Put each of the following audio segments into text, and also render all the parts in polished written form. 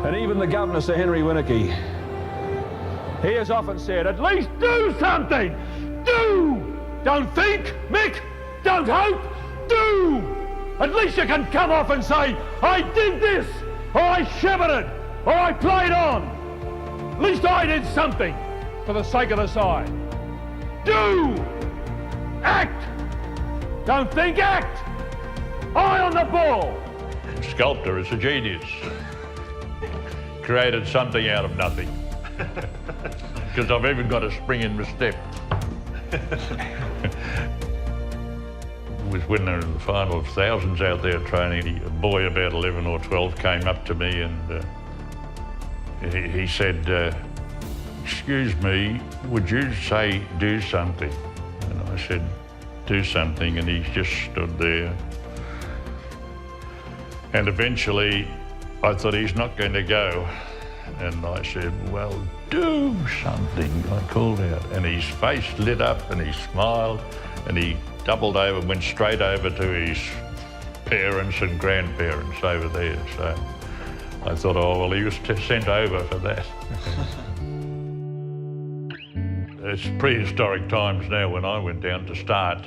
And even the governor, Sir Henry Winnicky, he has often said, at least do something! Do! Don't think, Mick! Don't hope! Do! At least you can come off and say, I did this! Or I shepherded! Or I played on! At least I did something for the sake of the side. Do! Act! Don't think, act! Eye on the ball! Sculptor is a genius. Created something out of nothing. Because I've even got a spring in my step. It was when they were in the finals, thousands out there training. A boy about 11 or 12 came up to me and he said, excuse me, would you say do something? And I said, do something, and he just stood there. And eventually I thought, he's not going to go. And I said, well, do something, I called out. And his face lit up and he smiled and he doubled over, went straight over to his parents and grandparents over there. So I thought, oh, well, he was sent over for that. It's prehistoric times now. When I went down to start,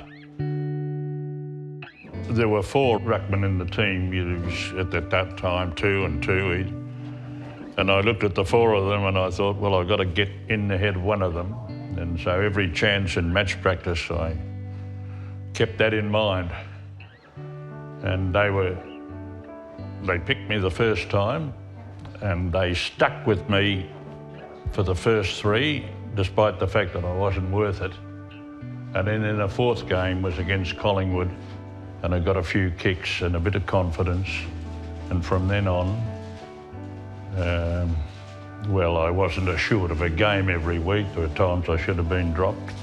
there were 4 ruckmen in the team. It was at that time 2 and 2 each. And I looked at the 4 of them and I thought, well, I've got to get in the head one of them. And so every chance in match practice, I kept that in mind. And they picked me the first time and they stuck with me for the first 3, despite the fact that I wasn't worth it. And then in the 4th game was against Collingwood, and I got a few kicks and a bit of confidence. And from then on, well, I wasn't assured of a game every week. There were times I should have been dropped,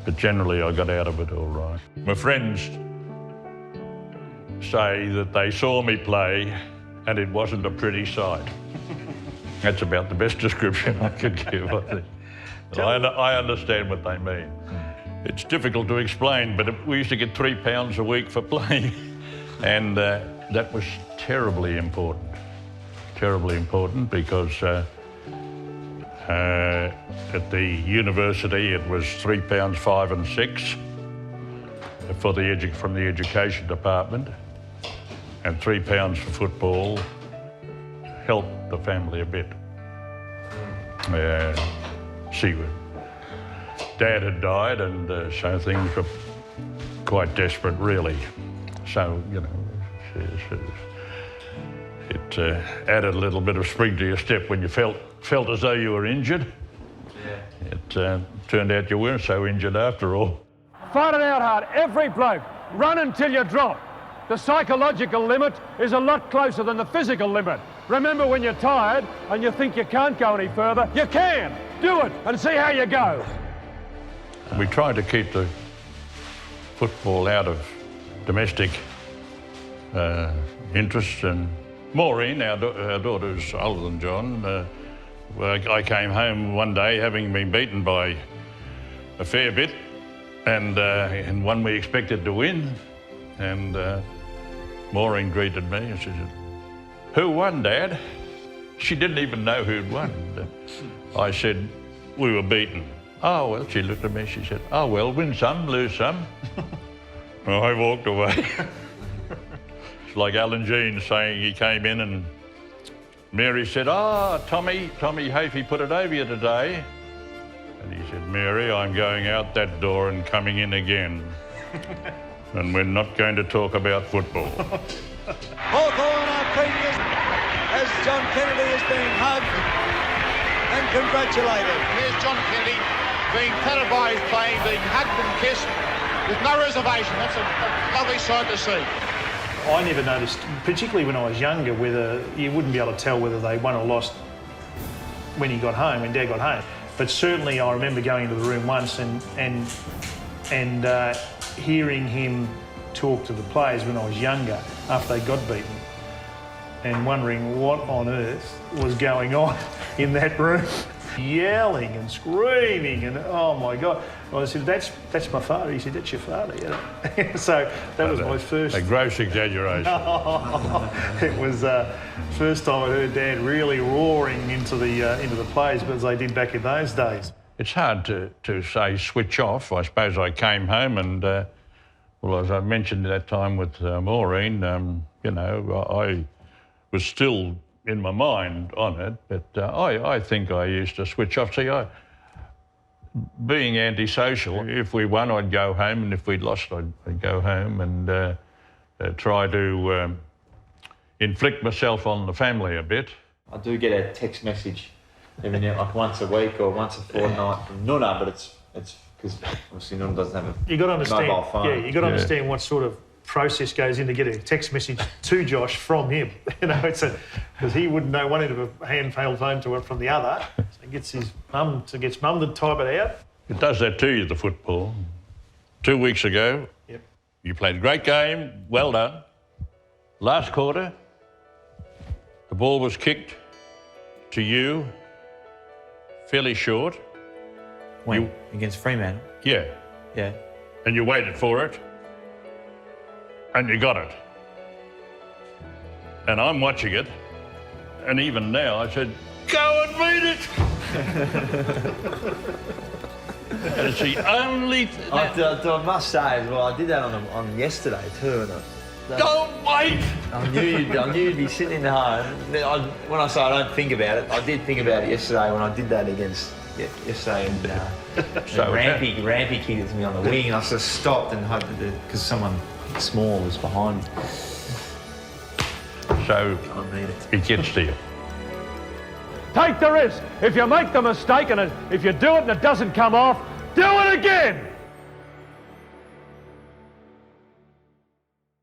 but generally I got out of it all right. My friends say that they saw me play and it wasn't a pretty sight. That's about the best description I could give, I think. I understand what they mean. It's difficult to explain, but we used to get £3 a week for playing, and that was terribly important. Terribly important because at the university it was £3, 5 and 6 from the education department, and £3 for football helped the family a bit. Dad had died, and so things were quite desperate, really. So, you know, it added a little bit of spring to your step when you felt as though you were injured. Yeah. It turned out you weren't so injured after all. Fight it out hard, every bloke. Run until you drop. The psychological limit is a lot closer than the physical limit. Remember, when you're tired and you think you can't go any further, you can. Do it and see how you go. We tried to keep the football out of domestic interests, and Maureen, our daughter's older than John, I came home one day having been beaten by a fair bit, and one we expected to win, and Maureen greeted me and she said, "Who won, Dad?" She didn't even know who'd won. I said, "We were beaten." "Oh, well," she looked at me, she said, "Oh, well, win some, lose some." Well, I walked away. It's like Alan Jean saying he came in and Mary said, "Oh, Tommy Hafey put it over you today." And he said, "Mary, I'm going out that door and coming in again. And we're not going to talk about football." Hawthorn are previous as John Kennedy is being hugged and congratulated. Here's John Kennedy being patted by his playing, being hugged and kissed with no reservation. That's a lovely sight to see. I never noticed, particularly when I was younger, whether you wouldn't be able to tell whether they won or lost when he got home, when Dad got home. But certainly I remember going into the room once and hearing him talk to the players when I was younger after they got beaten, and wondering what on earth was going on in that room. yelling and screaming, and oh my God. I said, that's my father. He said, that's your father, you know. So that was my first... A gross exaggeration. It was first time I heard Dad really roaring into the plays, as they did back in those days. It's hard to say switch off. I suppose I came home and, well, as I mentioned at that time with Maureen, you know, I was still in my mind on it, but I think I used to switch off. See, being antisocial, if we won, I'd go home, and if we'd lost, I'd go home and try to inflict myself on the family a bit. I do get a text message every now, like once a week or once a fortnight from Nuna, but it's because obviously Nuna doesn't have a you got to understand, mobile phone. Yeah, you got to understand what sort of process goes into getting a text message to Josh from him. You know, because he wouldn't know one end of a handheld phone to it from the other. So he gets mum to type it out. It does that to you, the football. 2 weeks ago, yep, you played a great game, well done. Last quarter, the ball was kicked to you, fairly short. When? Against Fremantle? Yeah. Yeah. And you waited for it, and you got it. And I'm watching it, and even now I said, go and read it! And it's the only... I must say as well, I did that on yesterday too. And don't wait! I knew you'd be sitting in home. When I say I don't think about it, I did think about it yesterday when I did that against yesterday, and So Rampy kicked me on the wing. I just stopped and hoped that because someone small was behind me. So it gets to you. Take the risk. If you make the mistake and if you do it and it doesn't come off, do it again.